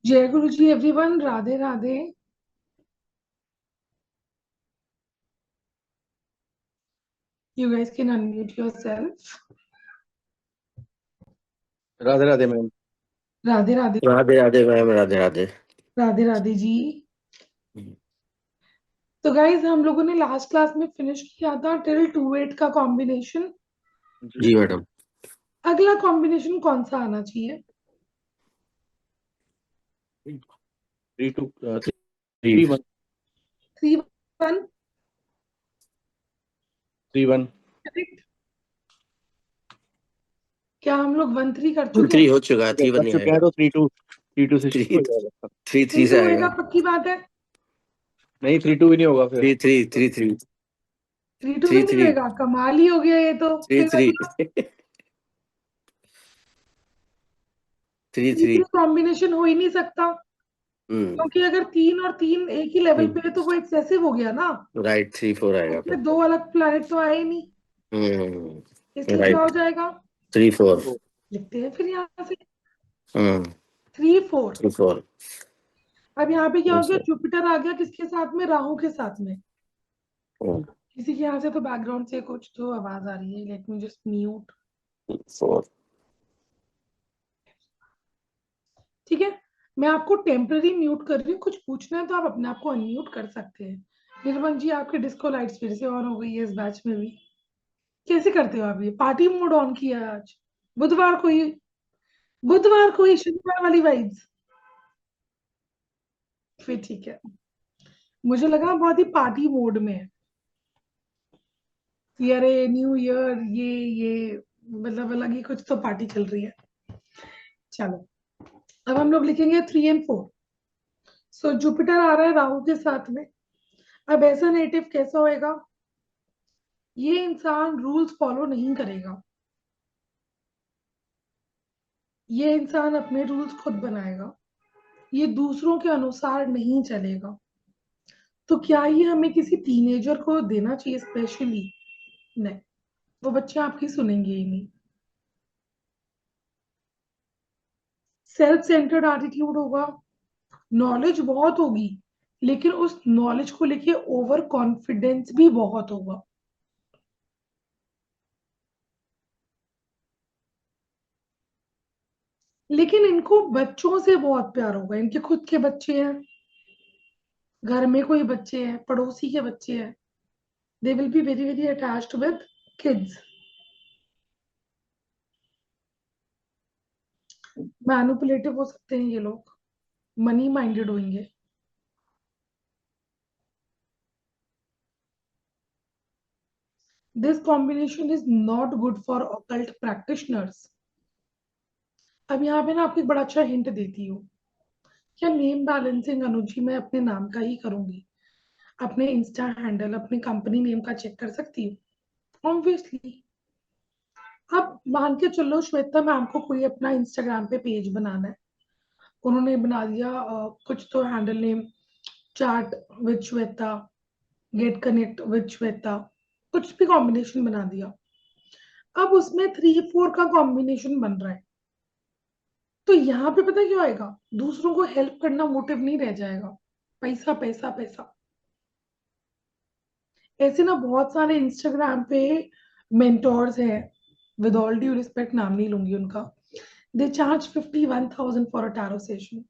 जय Guru ji everyone, Radhe Radhe. You guys can unmute yourself. Radhe Radhe ma'am. Radhe Radhe. Radhe Radhe ma'am. Radhe Radhe. Radhe Radhe ji. तो guys हम लोगों ने लास्ट क्लास में फिनिश किया था टिल 2-8 का कॉम्बिनेशन। जी मैडम। अगला कॉम्बिनेशन कौन सा आना चाहिए? 3 2 3 1 3-1। 3 1 करेक्ट। क्या हम लोग 1-3 कर चुके 3 हैं? हो चुका है। 3 1 नहीं आएगा तो 3 2 से 3 3 से 3-2 आएगा। होएगा, पक्की बात है? नहीं 3 2 भी नहीं होगा फिर। 3 3 3 3-2 भी नहीं होएगा? कमाल ही हो गया ये तो। 3 3 3 3 कॉम्बिनेशन हो ही नहीं सकता, क्योंकि अगर 3 और 3 एक ही लेवल पे है तो वो एक्सेसिव हो गया ना। राइट 3 4 आएगा उसमें दो अलग प्लैनेट तो आए ही नहीं, इसलिए क्या हो जाएगा? 3 4 लिखते हैं फिर यहाँ से 3-4। 3 4। अब यहाँ पे क्या हो गया? जुपिटर आ गया किसके साथ में? राहु के साथ में। किसी के यहाँ से तो बैकग्राउंड से कुछ तो आवाज आ रही है, लेट मी जस्ट म्यूट। 4 ठीक है, मैं आपको टेम्पररी म्यूट कर रही हूँ। कुछ पूछना है तो आप अपने आप को अनम्यूट कर सकते हैं। निर्मल जी, आपके डिस्को लाइट्स फिर से ऑन हो गई है इस बैच में भी। कैसे करते हो आप ये? पार्टी मोड ऑन किया है आज? बुधवार को ही, बुधवार को ही शनिवार वाली वाइब्स। फिर ठीक है, मुझे लगा बहुत ही पार्टी मोड में है। अरे न्यू ईयर, ये मतलब अलग ही कुछ तो पार्टी चल रही है। चलो, अब हम लोग लिखेंगे 3 और 4। सो जुपिटर आ रहा है राहु के साथ में। अब ऐसा नेटिव कैसा होएगा? ये इंसान रूल्स फॉलो नहीं करेगा, ये इंसान अपने रूल्स खुद बनाएगा, ये दूसरों के अनुसार नहीं चलेगा। तो क्या ये हमें किसी टीनेजर को देना चाहिए स्पेशली? नहीं, वो बच्चे आपकी सुनेंगे ही नहीं। सेल्फ सेंटर्ड एटीट्यूड होगा, नॉलेज बहुत होगी, लेकिन उस नॉलेज को लेके ओवर कॉन्फिडेंस भी बहुत होगा। लेकिन इनको बच्चों से बहुत प्यार होगा, इनके खुद के बच्चे हैं, घर में कोई बच्चे हैं, पड़ोसी के बच्चे हैं। They will be very very attached with kids. Manipulative हो सकते हैं ये लोग, मनी माइंडेड होंगे। This combination is not good for occult practitioners. अब यहाँ पे ना आपको एक बड़ा अच्छा हिंट देती हूँ। क्या नेम बैलेंसिंग अनुजी मैं अपने नाम का ही करूंगी? अपने इंस्टा हैंडल, अपने कंपनी नेम का चेक कर सकती हूँ ऑब्वियसली। अब मान के चलो श्वेता मैम को कोई अपना इंस्टाग्राम पे पेज बनाना है, उन्होंने बना दिया कुछ तो handle name, chat with Shweta, get connect with Shweta, कुछ भी कॉम्बिनेशन बना दिया। अब उसमें 3-4 का कॉम्बिनेशन बन रहा है, तो यहाँ पे पता क्या आएगा? दूसरों को हेल्प करना मोटिव नहीं रह जाएगा, पैसा पैसा पैसा। ऐसे ना बहुत सारे इंस्टाग्राम पे मेंटोर्स हैं, विद ऑल ड्यू रिस्पेक्ट नाम नहीं लूंगी उनका। They charge 51,000 for a tarot session,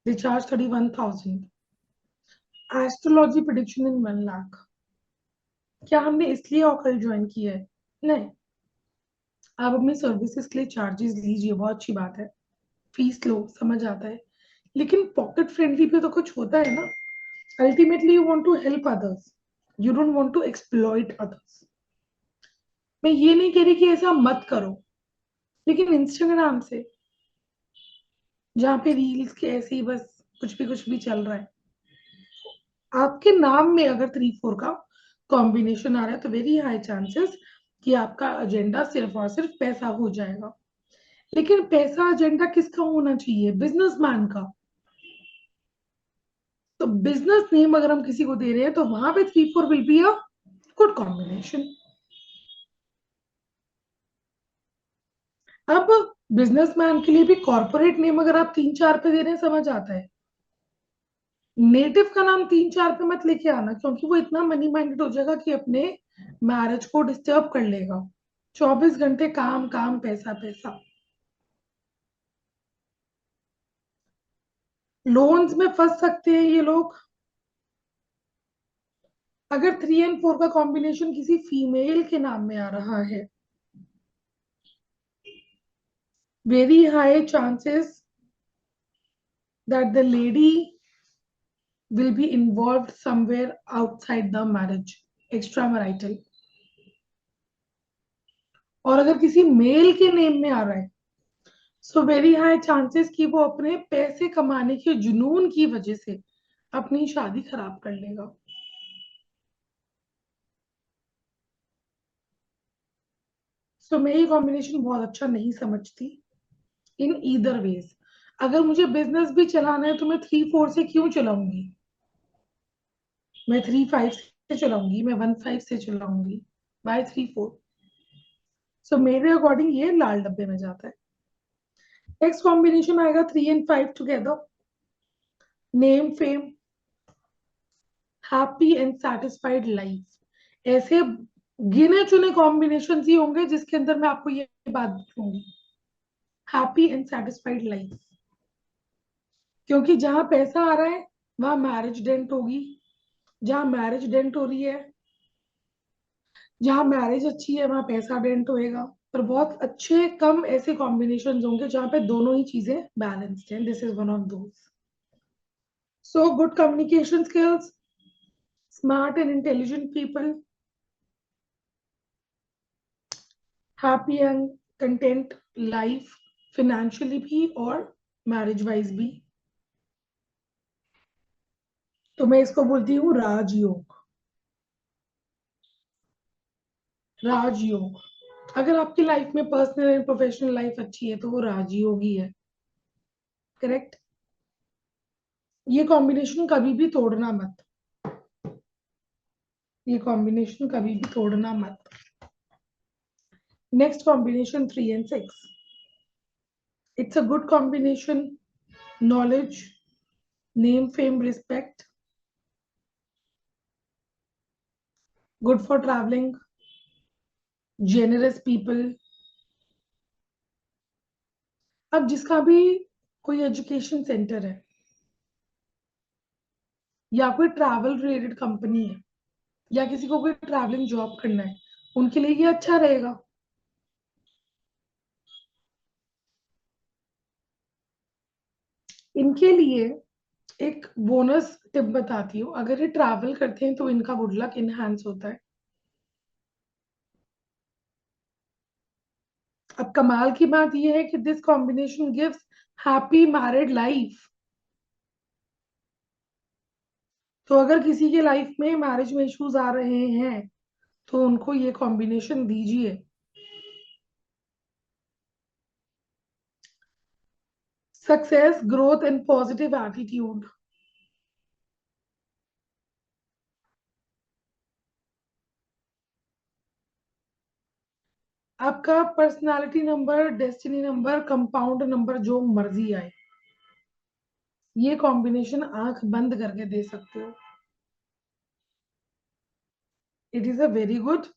they charge 31,000। Astrology prediction in 1 lakh. क्या हमने इसलिए ऑकल ज्वाइन किया है? नहीं, आप अपनी सर्विसेज के लिए चार्जेस लीजिए, बहुत अच्छी बात है, फीस लो, समझ आता है, लेकिन पॉकेट फ्रेंडली भी तो कुछ होता है ना। Ultimately you want to help others, you don't want to exploit others. मैं ये नहीं कह रही कि ऐसा मत करो, लेकिन इंस्टाग्राम से, जहाँ पे रील्स के ऐसे ही बस कुछ भी चल रहा है, आपके नाम में अगर 3-4 का कॉम्बिनेशन आ रहा है तो वेरी हाई चांसेस कि आपका एजेंडा सिर्फ और सिर्फ पैसा हो जाएगा। लेकिन पैसा एजेंडा किसका होना चाहिए? बिजनेसमैन का। तो बिजनेस नेम अगर हम किसी को दे रहे हैं तो वहां पे 3-4 will be a good combination. अब बिजनेसमैन के लिए भी कॉर्पोरेट नेम अगर आप 3-4 पे दे रहे हैं समझ आता है। नेटिव का नाम 3-4 पे मत लेके आना, क्योंकि वो इतना मनी माइंडेड हो जाएगा कि अपने मैरिज को डिस्टर्ब कर लेगा। 24 घंटे काम काम पैसा पैसा। लोन्स में फंस सकते हैं ये लोग। अगर 3 और 4 का कॉम्बिनेशन किसी फीमेल के नाम में आ रहा है, very high chances that the lady will be involved somewhere outside the marriage, extramarital। और अगर किसी मेल के नेम में आ रहा है, सो वेरी हाई चांसेस कि वो अपने पैसे कमाने के जुनून की वजह से अपनी शादी खराब कर लेगा। सो मैं ये कॉम्बिनेशन बहुत अच्छा नहीं समझती इन ईदर वेज। अगर मुझे बिजनेस भी चलाना है तो मैं 3-4 से क्यों चलाऊंगी? मैं 3-5 से चलाऊंगी, मैं 1-5 से चलाऊंगी, बाय 3-4। सो मेरे अकॉर्डिंग ये लाल डब्बे में जाता है। नेक्स्ट कॉम्बिनेशन आएगा 3 और 5 together. Name fame, happy and satisfied life. ऐसे गिने चुने कॉम्बिनेशन ही होंगे जिसके अंदर मैं आपको ये बात बताऊंगी, हैप्पी एंड सेटिस्फाइड लाइफ। क्योंकि जहां पैसा आ रहा है वहां मैरिज डेंट होगी, जहां मैरिज डेंट हो रही है, जहां मैरिज अच्छी है वहां पैसा डेंट होएगा। पर बहुत अच्छे कम ऐसे कॉम्बिनेशन होंगे जहां पे दोनों ही चीजें बैलेंस्ड हैं। This is one of those. So good communication skills, smart and intelligent people, happy and content life, financially भी और मैरिज वाइज भी। तो मैं इसको बोलती हूँ राजयोग। राजयोग। अगर आपकी लाइफ में पर्सनल एंड प्रोफेशनल लाइफ अच्छी है तो वो राजयोग ही है। करेक्ट। ये कॉम्बिनेशन कभी भी तोड़ना मत। ये कॉम्बिनेशन कभी भी तोड़ना मत। नेक्स्ट कॉम्बिनेशन 3 और 6। It's a good combination. Knowledge, name fame respect, good for travelling, generous people. अब जिसका भी कोई एजुकेशन सेंटर है या कोई ट्रैवल रिलेटेड कंपनी है या किसी को कोई ट्रैवलिंग जॉब करना है, उनके लिए ये अच्छा रहेगा। इनके लिए एक बोनस टिप बताती हूँ, अगर ये ट्रैवल करते हैं तो इनका गुड लक इनहैंस होता है। अब कमाल की बात यह है कि this combination gives happy married life. तो अगर किसी के लाइफ में मैरिज में इश्यूज आ रहे हैं तो उनको ये कॉम्बिनेशन दीजिए। Success, growth and positive attitude. आपका personality number, destiny number, compound number जो मर्जी आए, ये कॉम्बिनेशन आंख बंद करके दे सकते हो। It is a very good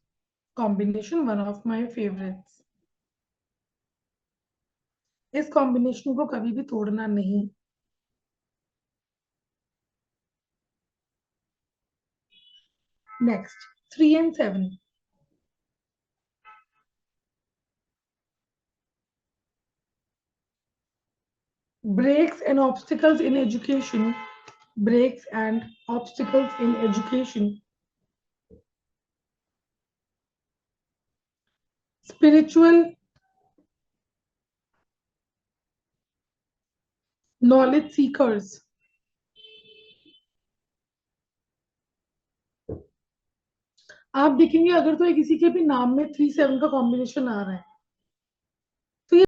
combination, one of my favourites. इस कॉम्बिनेशन को कभी भी तोड़ना नहीं। नेक्स्ट 3 और 7। breaks and obstacles in education, breaks and obstacles in education, spiritual, knowledge seekers। आप देखेंगे अगर तो किसी के भी नाम में 3-7 का कॉम्बिनेशन आ रहा है